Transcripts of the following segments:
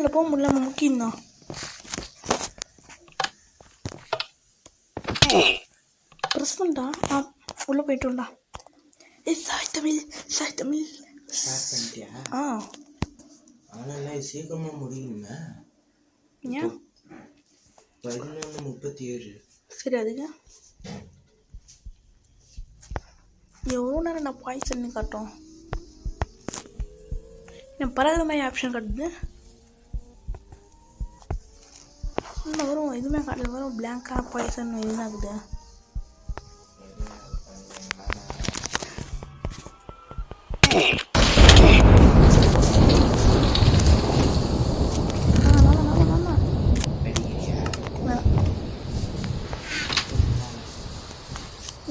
உள்ளே போக முடியல முக்கியம்தான். ப்ரெஸ் பண்ணிட்டா உள்ளே போய்ட்டுண்டா. சாய் தமிழ் ஆனால் சீக்கிரமா முடியணுமே. ஏன் 11:37. சரி அதுக்கு எவ்வளோ நேரம் நான் பாய்சன்னு காட்டும். நான் பரவாயில்ல மாதிரி ஆப்ஷன் காட்டுது. இன்னும் வரும் எதுவுமே காட்டல. வரும் பிளாங்காக பாய்சன் என்ன ஆகுது.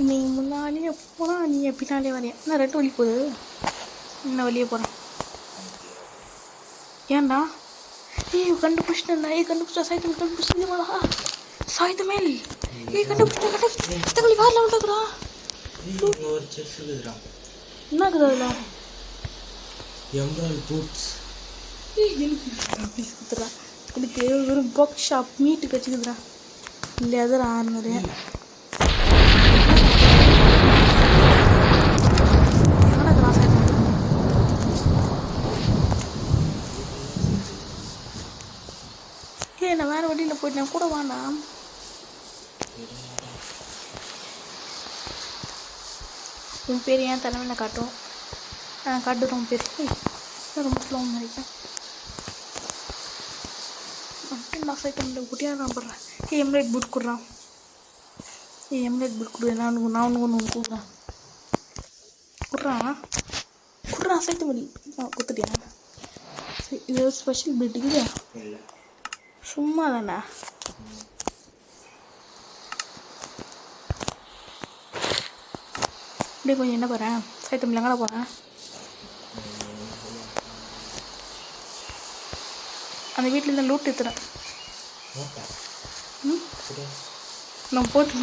நீ முன்னாலேயே போனால் நீ பின்னாலே வரையா. நான் 2 வழி போகுது. இன்னும் வெளியே போகிறேன். ஏன்டா கண்டுபிடிச்சிட்டா. கண்டுபிடிச்சா சாய்த்தமிழ் கண்டுபிடிச்சிங்களா? சாய்த்தமிழ் கண்டுபிடிச்சா வேறு லெவல் இருக்கிறா. என்ன இருக்குது அதில்? எனக்கு வெறும் பாக் ஷாப் மீட்டு கச்சிக்குதுடா. லெதர் 600. நான் வேறு வண்டியில் போயிட்டேன் கூட வேண்டாம். உன் பேர் ஏன் தலைமையில் காட்டும். காட்டுறோம் உன் பேர். ரொம்ப ஸ்லோவாக நினைக்கிறேன். நான் சைக்கிள் குட்டியாக நான் போடுறேன். எம்லேட் புட் கொடுறான். எம்லேட் புட் கொடு. நான் ஒன்று கொடுக்குறேன். கொடுறான் சைக்கிள் மணி கொடுத்துட்டியா? இது ஒரு ஸ்பெஷல் பில்டிங் சும்மா தானே. அப்படியே கொஞ்சம் என்ன போகிறேன் சைத்தமிழ் எங்கே போகிறேன். அந்த வீட்டிலேருந்து லூட் எடுத்துறேன். நான் போட்டு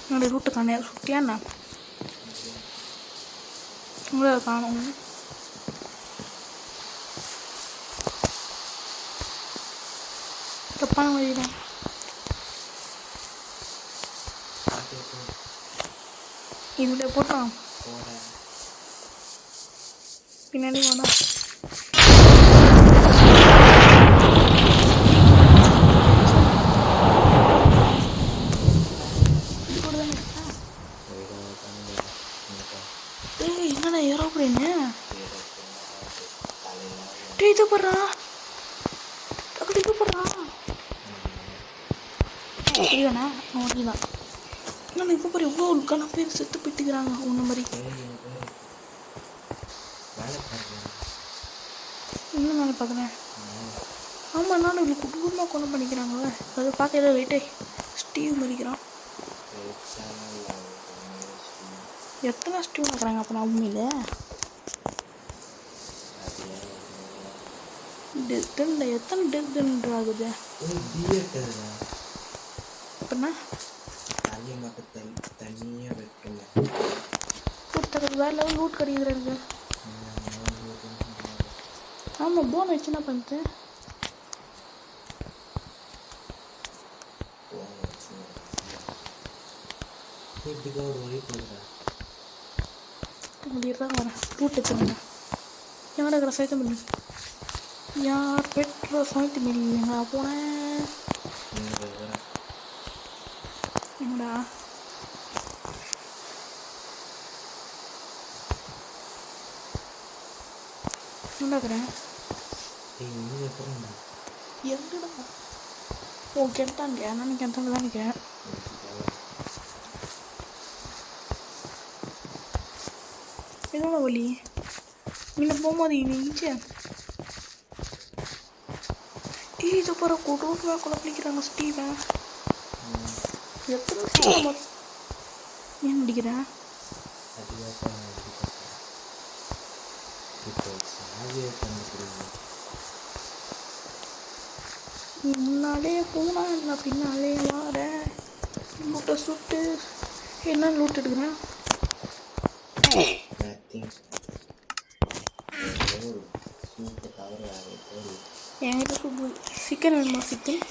என்னுடைய ரூட்டு காண சுட்டியாண்ணா உங்களை காணும். தப்பான வழிதான். இதுல போட்டான் பின்னாடி வேணா. என்னடா ஏறோ அப்படின்னு இது போடுறா. இது போடுறா இதுதானே ஓகேதான். நான் இப்போ பாரு எவ்வளோ உட்கான பேர் செத்து போயிட்டுக்கிறாங்க உன்ன மாதிரி. என்ன மேலே பார்க்குறேன். ஆமாம் நானும் இவ்வளோ குடும்பமாக கொண்டு பண்ணிக்கிறாங்களே. அதை பார்க்க ஏதோ வெயிட்டே ஸ்டீவ் மதிக்கிறான். எத்தனை ஸ்டீவ் பார்க்குறாங்க அப்போ நான் உண்மையில் டெத்தில் எத்தனை டெத் ஆகுது அப்படின்னா வேற லெவல் லூட் கிடைக்குது எனக்கு. ஆமாம் போன் வச்சு என்ன பண்ணிட்டு முடியறதான் வரேன். லூட் வச்சுருங்க. எங்கடா இருக்கிற சைத்த மில்லு யார் பெட்ரோ சைத்த மில்லு எங்கடா போனேன். எங்கடா என்னக்கிறேன் எங்கடா ஓ கெட்டாங்க. நான் கெட்டாங்க தான் நிற்கிறேன். எவ்வளோ வலி இங்கே போகும்போது இங்கே இதை போகிற கொடூரமாக குழப்பிக்கிறாங்க ஸ்டீவை. எத்தனை ஏன் முடிக்கிறேன். நீ முன்னாலே போனா நான் பின்னாலே வார லூட்டை சுட்டு என்ன லூட் எடுக்கிறேன். என்கிட்ட சூப்பு சிக்கன் வேணுமா? சிக்கன்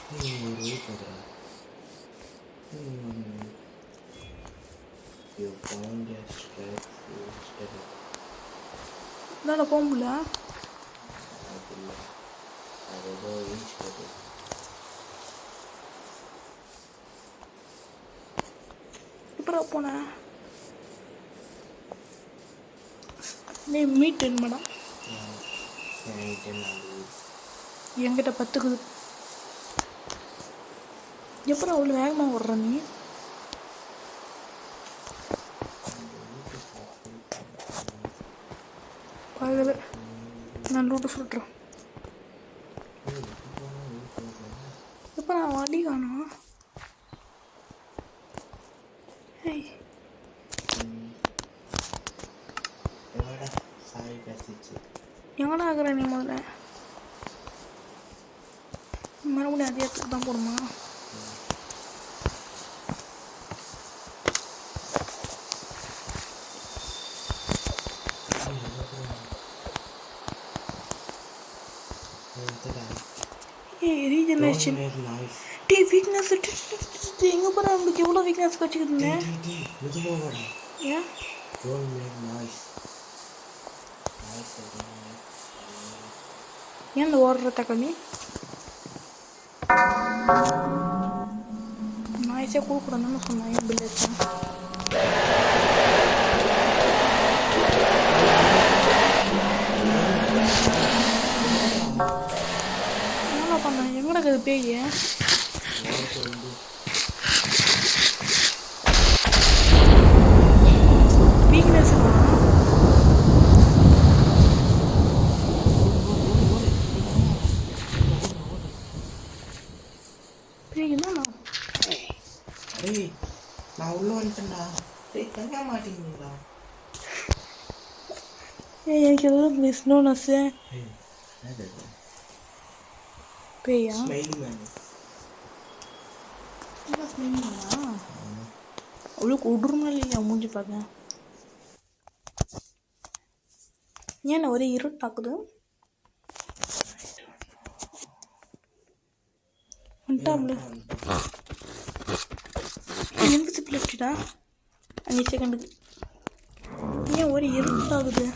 இதால போக முடியல. இப்போ போனேன். நீ மீட் வேணுமாடா? என்கிட்ட 10 எப்பறம் அவ்வளோ வேகமாக ஓடுற நீ? பகல நான் லூட்டு சொல்கிறேன். இப்போ நான் வண்டி காணும். எங்கடா ஆகுற நீ? முதல்ல மறுபடியும் அதே இடத்துக்கு தான் போடுமா? ரீஜெனரேஷன் டீ வீக்னஸ் எங்கே போகிற? நம்மளுக்கு எவ்வளோ வீக்னஸ் வச்சுக்கிதுங்க. ஏன் ஏன் இந்த ஓடுற தக்காளி நாய்ஸே கொடுக்கூடாதுன்னு சொன்னேன். ஏன் பில் வச்சேன்? என்னடா பண்ண? எங்கடா அது பேய்? வீக்னஸ் நான் உள்ள வந்துட்டேன்டா. தங்க மாட்டீங்களா? எனக்கு எதுவும் மிஸ்னோனஸு பேயா? அவ்வளோ கொடூரமா இல்லையா மூஞ்சி பார்த்தேன். ஏன் ஒரே இருட்டாக்குது? வந்துட்டாப்ல இன்விசிபிள் வச்சுட்டா 5 செகண்டுக்கு. ஏன் ஒரே இருட்டாகுது?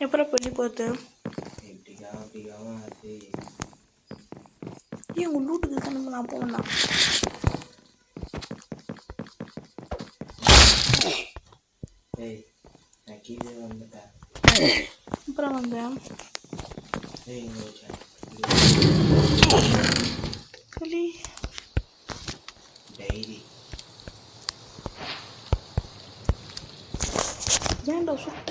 எப்பறம் பண்ணி பார்த்து ஏன் உங்கள் லூட்டுக்கு தானே நான் போகலாம். அப்புறம் வந்தேன் களி ஏன்டா சுட்ட?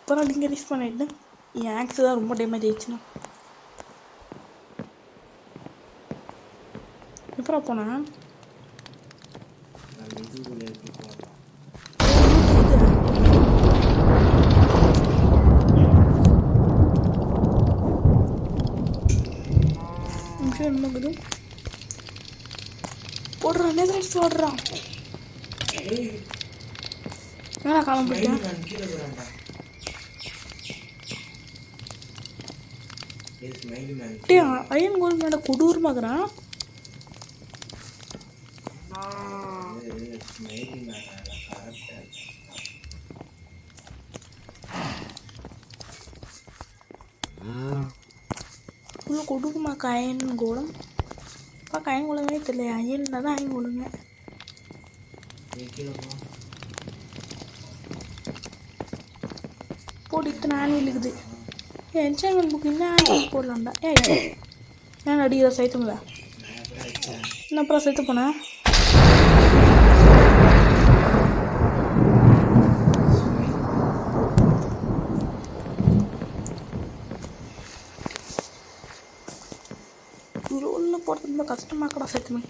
அப்புறம் நீங்கள் ரிஸ்க் பண்ணிட்டு என் ஆக்ஸ் தான் ரொம்ப டேமேஜ் ஆயிடுச்சுன்னா எப்பறம் போனேன். நிமிஷம் என்னங்குது போடுறான். நெக்ஸ்ட் ஓடுறான். என்னடா காலம் போயிட்டேன். அயன் கோல் மேட கொடூரமாகறான். இவ்வளோ கொடூரமாக்க அயன் கோலம் பார்க்க அயன் கோலமே தெரியல. அயன் தான் அயன் கோலுங்க. போட்டு இத்தனை ஆனில் இருக்குது. என்ஜாய்மெண்ட் புக் இன்னும் ஆனில் போடலாம்டா. ஏன் அடிக்கிற சைத்துங்களா? என்ன அப்புறம் சேர்த்து போனேன். போகிறது ரொம்ப கஷ்டமாக இருக்கடா சைத்தமிழ்.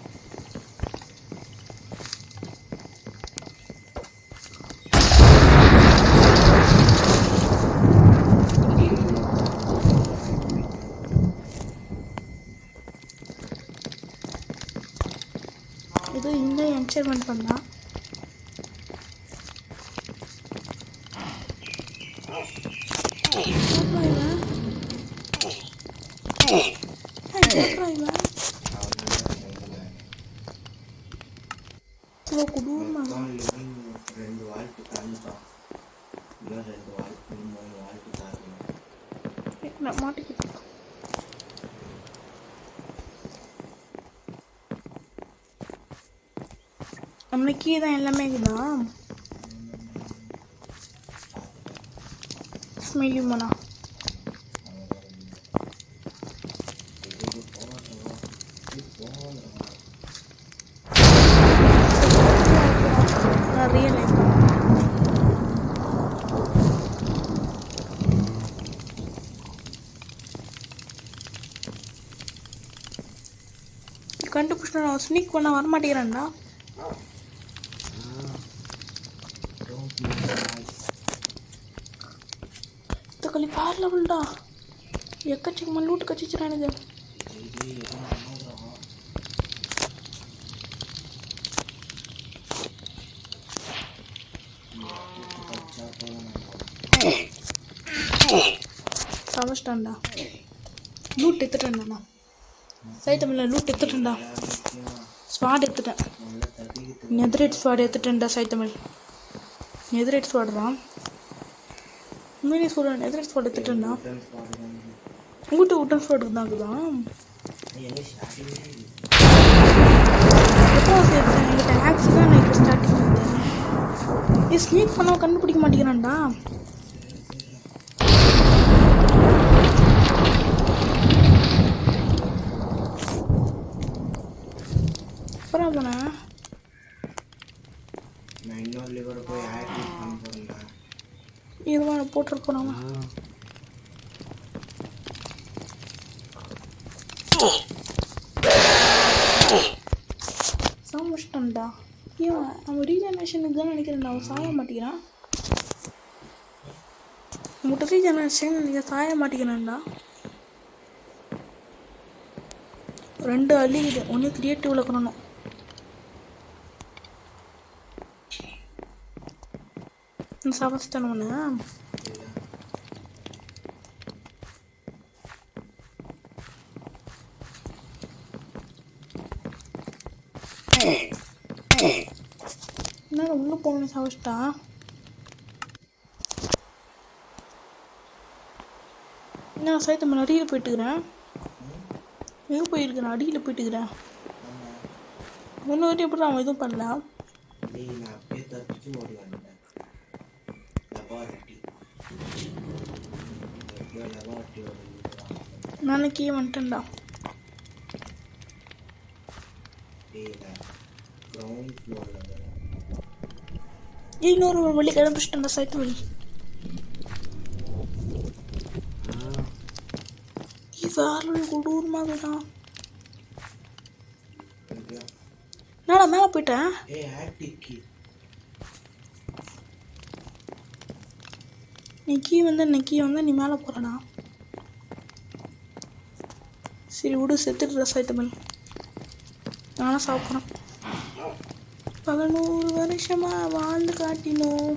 இது இந்த என்சர்மெண்ட் பண்ணா ரெண்டு வாழ்த்து தாழ்ப்பா, இன்னும் 2 வாழ்த்து 3 வாழ்த்து தாக்கணும். மாட்டிக்கிட்டு நம்மளுக்கு தான் எல்லாமே இருக்குதா ஸ்மெல்லி மோனா ரியல் லைஃப் கண்டுபிடிச்சா ஸ்னீக் பண்ண வரமாட்டேங்கிறான்டா. தக்காளி வேறு லெவல்டா, எக்கச்சக்கமாக லூட்டு கச்சிச்சுடா எனக்கு. சமைச்சிட்டான்டா, லூட் எடுத்துட்டேன்டா. சைத்தமில்ல லூட் எடுத்துட்டேன்டா, ஸ்வாட் எடுத்துட்டேன். நெதரேட் ஸ்வாட் எடுத்துட்டேன்டா சைத்தமிழ். நெதரேட் ஸ்வாட் தான் உண்மையிலே சொல்கிறேன். நெதரேட் ஸ்வாட் எடுத்துட்டேன்டா. உங்கள்கிட்ட உட்டன் ஸ்வாட் இருந்தாக்குதான் எப்போ சேர்த்தேன். என்கிட்ட ஆக்ஸ் தான் நான் இப்போ ஸ்டார்டிங் இருந்தேன். ஏ ஸ்னீக் பண்ணால் கண்டுபிடிக்க மாட்டேங்கிறான்டா. அப்புறம் போனேன் இதுவா போட்டிருப்போம் நாம. சாமிச்சிட்டான்டா. ஏன் அவன் ரீஜெனரேஷனுக்கு தான் நினைக்கிறேன்டா. அவன் சாய மாட்டேங்கிறான். உங்கள்கிட்ட ரீஜெனரேஷன் நீங்கள் சாய மாட்டேங்கிறான்டா. 2 அழியுது. ஒன்று கிரியேட்டிவில் இருக்கணும். சமைச்சிட்டான ஒன்று என்ன உள்ள போகணும். சமைச்சிட்டா என்ன சைத்தம் அடியில் போயிட்டுக்கிறேன். எங்கே போயிருக்கிறேன்? அடியில் போயிட்டுக்கிறேன். ஒன்று வரையும் எப்படி அவன் எதுவும் பண்ணல. நாளைக்கே வந்துட்டேன்டா. இன்னொரு வழி கிளம்பிச்சிட்டேன்டா சைத்து வழி. வேறு கொடூரமாகதான். என்னடா மேலே போயிட்டேன். நீ கீ வந்து நீ மேலே போகிறடா. சரி விடு, செத்துட்டு சைத்தமிழ். நானும் சாப்பிட்றேன். 11 வருஷமாக வாழ்ந்து காட்டினோம்.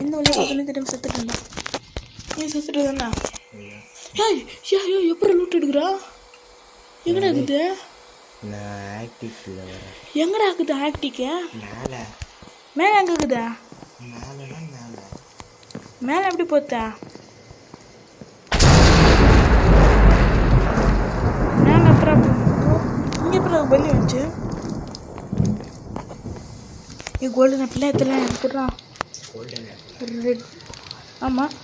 இந்த வழியாக 15 டைம் செத்துட்டேன்டா. நீ செத்துட்டு தானே? ஏய் எப்படி லூட் எடுக்கிறா? எங்கடா இருக்குது? எங்கடா இருக்குது ஆக்டிக்கு? மேலே எங்கே இருக்குதா? மேலே எப்படி போத்தா? மேலே அப்புறம் இங்கே அப்புறம் வெளியே வந்துச்சு. கோல்டன் ஆப்பிள் எத்தனை போடுறா? ரெட். ஆமாம்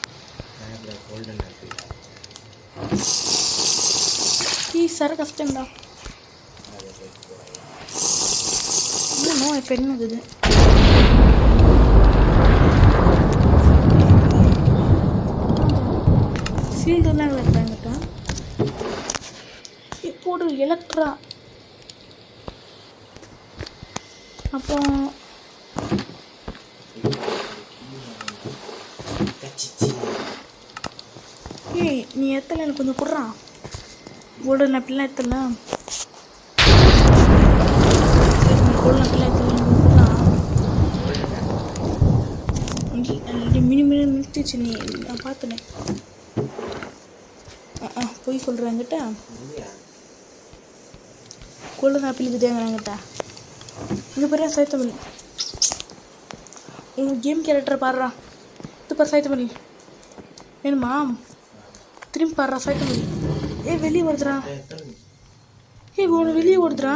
சர கஷ்டம்டா. இன்னும் இப்போ என்ன இருக்குது? சீல்டுலாம் இருக்கிறாங்கட்டா. எலக்ட்ரா. அப்புறம் ஏய் நீ எத்தல எனக்கு கொஞ்சம் குடுறா. கோல்டன் ஆப்பிள்லாம் எத்தல. கோல்டன் ஆப்பிள்லாம் எத்தல எனக்கு குடுறா. மினி மினி மினிட்டுச்சு நீ, நான் பார்த்தனே. போய் சொல்கிறேன் என்கிட்ட. கோல்டன் ஆப்பிள் இருக்குதேங்க என்கிட்ட. இங்கே பாரு சைத்தமிழ், உங்கள் கேம் கேரக்டரை பாடுறா. இது பாரு சைத்தமிழ் வேணுமா? திரும்பி பாடுறா சைத்தமிழ். வெளியே வருதுடா. ஒன்று வெளியே ஓடுதுடா.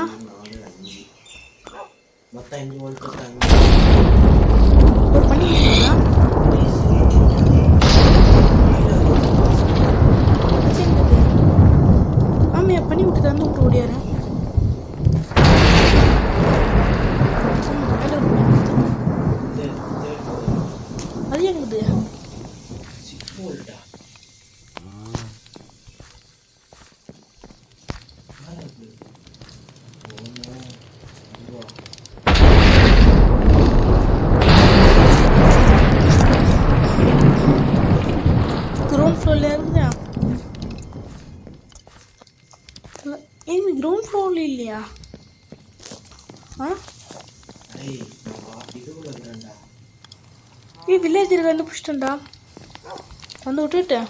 ஒரு பண்ணி ஆமையா பண்ணி விட்டு தந்து விட்டு ஓடியாரு. அது எங்குது? கிரவுண்ட் ஃப்ளோரில் இருந்தா? ஏங்க கிரவுண்ட் ஃப்ளோரில் இல்லையா? வில்லேஜ் கண்டுபிடிச்சிட்டேன்டா, வந்து விட்டுட்டேன்.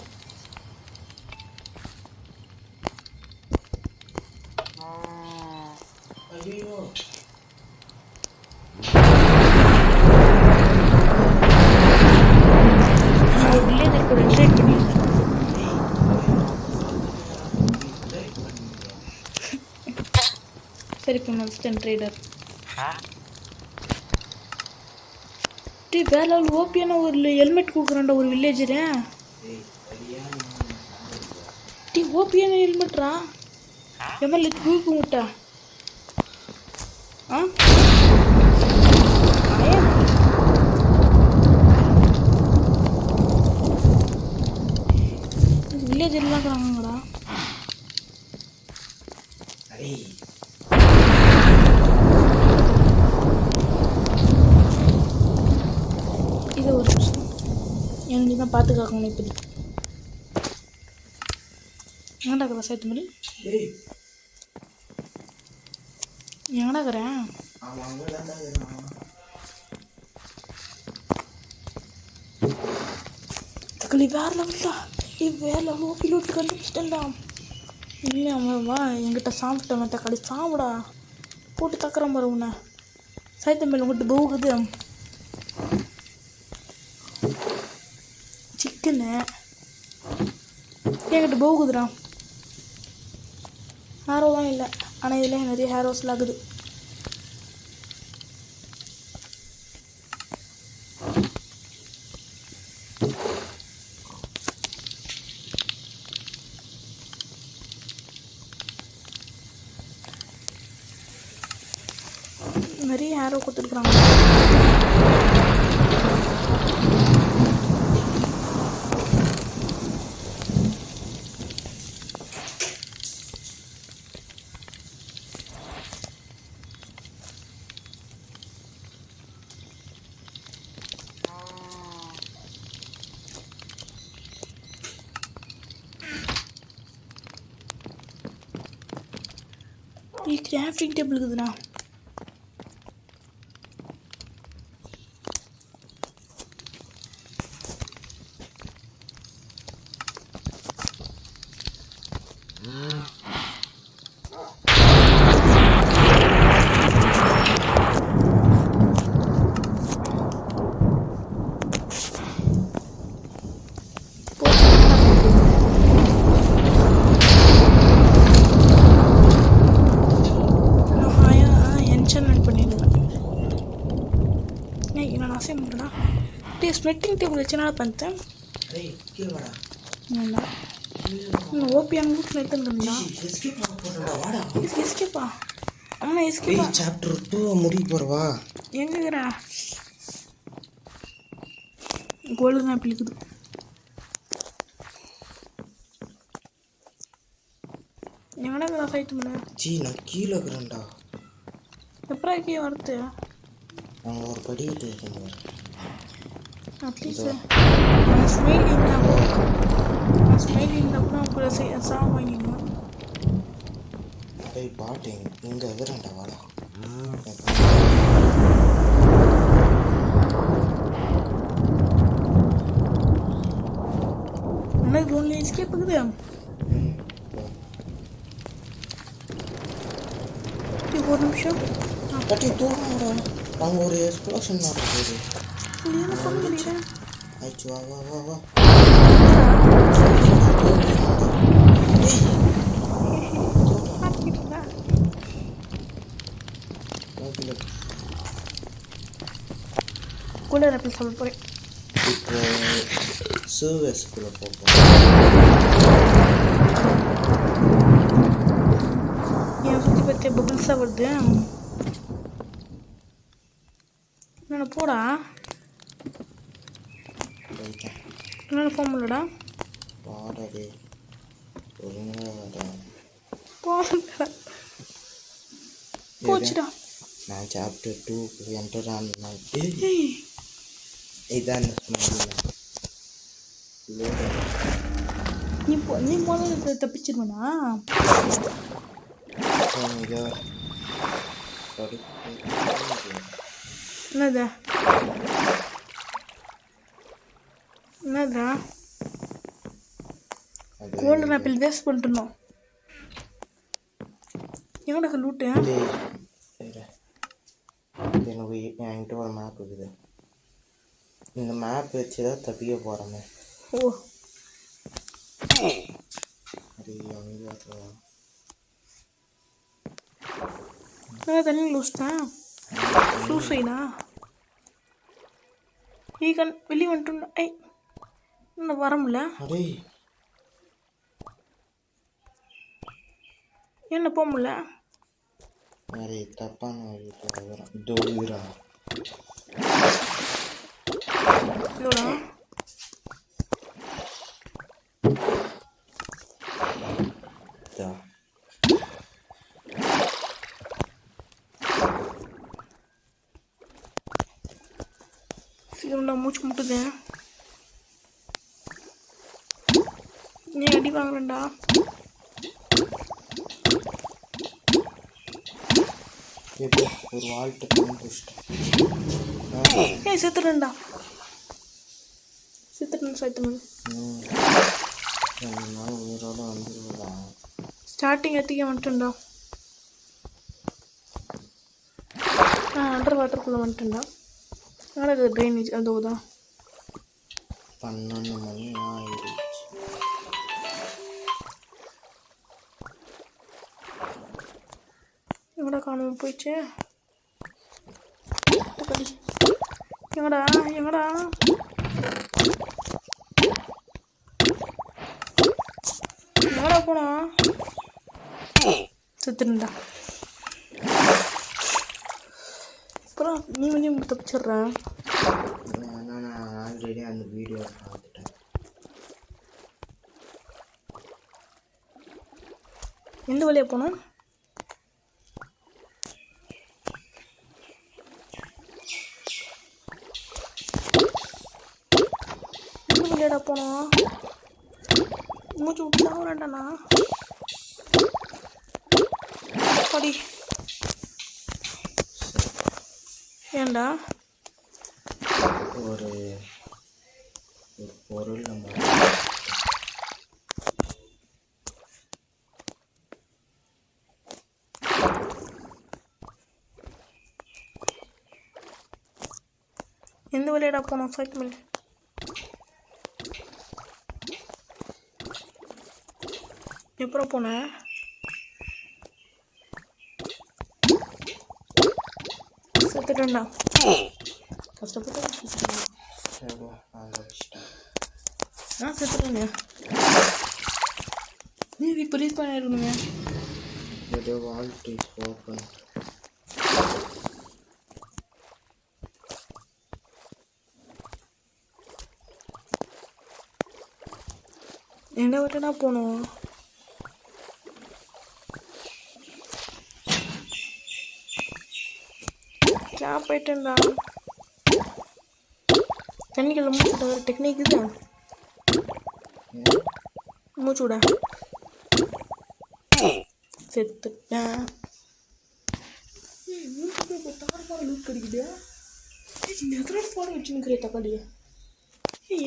வில்லேஜர் கூட ட்ரேட் பண்ணியிருக்கேன். சரி இப்போ மஸ்டன் ட்ரேடர் வேற லெவல் ஓபியான ஒரு ஹெல்மெட் கொடுக்குறான்டா ஒரு வில்லேஜரு. ஓபியான ஹெல்மெட்ரா எம்எல்ஏ தூக்கி விட்டா. வில்லேஜ் எல்லாம் இருக்கிறாங்கடா. இது ஒரு விஷயம் எனக்கு தான் பார்த்து காக்கணும். இப்படி எங்கடா இருக்கிற சேத்துமணி? எங்கடா இருக்கிறேன்? வேற லெவல்டா. வேற லெவல் பிலோட் கண்டுபிடிச்சிட்டேன்டா. இல்லை அவன் வா என்கிட்ட சாப்பிட்டவன் தக்காளி சாப்பிடா போட்டு தக்குறான் பாரு உன்னை. சைத்தம்பேல் உங்கள்கிட்ட போகுது சிக்கனு என்கிட்ட போகுதுடா. ஹேரோலாம் இல்லை, ஆனால் இதில் நிறைய ஹேரோஸ்லாம் ஆகுது. நிறைய ஹேரோ கொடுத்துருக்குறாங்க. கிராஃப்டிங் டேபிள் இருக்குதுண்ணா. ஸ்மெட்டிங் டேபிள் வச்சனால பண்ணிட்டேன். ஓபியான வீட்டில் எடுத்துருந்தா எஸ்கேப்பா. ஆமாம் எஸ்கேப்பா. சாப்டர் 2 முடிக்க போகிறவா? எங்கேங்கிறா? கோல்டன் ஆப்பிள் இருக்குது. எங்க எங்கடா சைத்து பண்ண ஜி நான் கீழே இருக்கிறேன்டா. எப்படா கீழே வரது அங்கே ஒரு படிக்கிட்டு இருக்குங்க. ப்ளீஸ் ஸ்மைல் இருந்தால் கூட அவங்க கூட சாங் வாங்கிங்க. டேய் பாட்டு இங்கே இருக்கிறேன்டா வாடா. என்ன ஒன்லி எஸ்கேப் இருக்குது. ஒரு நிமிஷம் கட்டி தூரமாடா. அங்கே ஒரு எக்ஸ்ப்ளோஷன் நடக்குது. என்ன பண்ண முடியல. ஆயிடுச்சு வா வா வா வா. கூட எப்படி சொல்ல போகிறேன். இப்போ சர்வீஸ்க்குள்ளே போப்போம். என் சுற்றி பற்றி பபிள்ஸாக வருது. என்ன போடா என்ன போக முடியலடா. வாடா ஒழுங்காடா போச்சுடா. நான் சாப்டர் 2 என்டர் ஆன இதான் நீ முதல்ல தப்பிச்சிருவனா. என்னதா கோல்டன் ஆப்பிள் வேஸ்ட் பண்ணிட்டுருந்தோம். எங்கடா லூட்டு. எனக்கு என்கிட்ட ஒரு மேப் இருக்குது. இந்த மேப் வச்சு தான் தப்பிக்க போகிறோமே. ஓ தண்ணி லூஸ்தான் சூசைடா. ஈகன் வெளியே வந்துட்டு ஐ இன்னும் வர முடியல. என்ன போக முடியல. நிறைய தப்பான இதோடா சீக்கிரம்டா மூச்சு முட்டுது. நீ அடி வாங்குறேன்டா. ஒரு வாழ்ட்டு ஏய் செத்துட்டேன்டா. செத்துட்டேன் சைத்தமன். உயிரோட வந்துருவா. ஸ்டார்டிங் எத்திக்க வந்துட்டேன்டா. அண்டர் வாட்டருக்குள்ளே வந்துட்டேன்டா. ஆனால் அது ட்ரைனேஜ் அதுதான் 12 மணி ஆயிடுச்சு. எங்கடா காணாமல் போயிடுச்சு. எங்கடா எங்கடா எங்கடா போனா செத்துருந்தா. அப்புறம் நீ வந்து தப்பிச்சிட்றேன். நான் ஆல்ரெடி அந்த வீடியோ பார்த்துட்டேன். எந்த வழியாக போனோம். எந்த வழியாடா போனோம். மூச்சு விட்டு வரேன்டாண்ணா. படி ஏண்டா ஒரு பொருள் நம்ம எந்த வழியாடா போனோம். சைக்கிள் எப்பறம் போனேன். செத்துட்டேன்டா. கஷ்டப்பட்டு செத்துட்டேங்க. நீ இப்போ ரீச் பண்ணிருக்கணுங்க. ஏதோ வால்ட் இஸ் ஓப்பன். என்ன விட்டுனா போனோம். கேப் போயிட்டேன்டா. தண்ணிக்குள்ள மூச்சு விட டெக்னிக் இது. மூச்சு விட செத்துட்டேன். லூட் கிடைக்குது. நெதரட் போட வச்சுருக்கிற தக்காளி.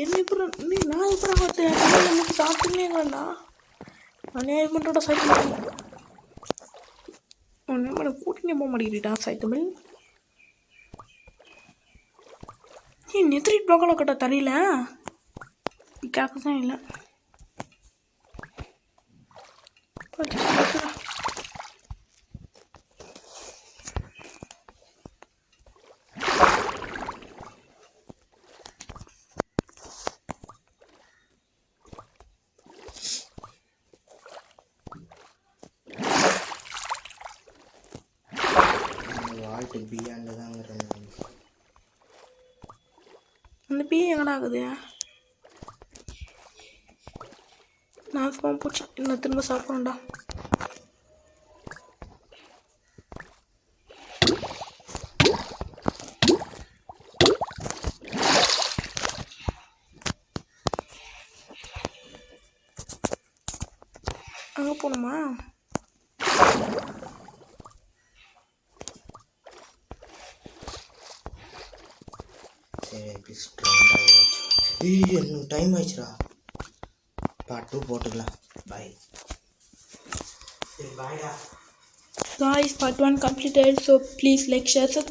என்ன இப்போ நான் இப்போ நமக்கு சாப்பிட்டுன்னே இருக்கேன்டா. அநியாயமன்றோட சைக்கிள் ஒன்று கூட்டினே போக மாட்டேங்கிட்டா சைக்கிள். நெத்திரிட் ப்ளாக்கெல்லாம் கட்ட தரையில கேட்க தான் இல்லை. வால்ட்டு பியாண்டு தாங்கிறேன். அந்த பீ எங்கடா ஆகுது? நான் ஃபோன் போச்சு. இன்னும் திரும்ப சாப்பிட்றேன்டா. அங்கே போகணுமா? சரி ப்ளீஸ் ட்ரெண்ட் இன்னும் டைம் ஆயிடுச்சுடா. பார்ட் 2 போட்டுக்கலாம். பாய். சரி பாய்டா. Guys, part 1 completed, so please like, share, subscribe.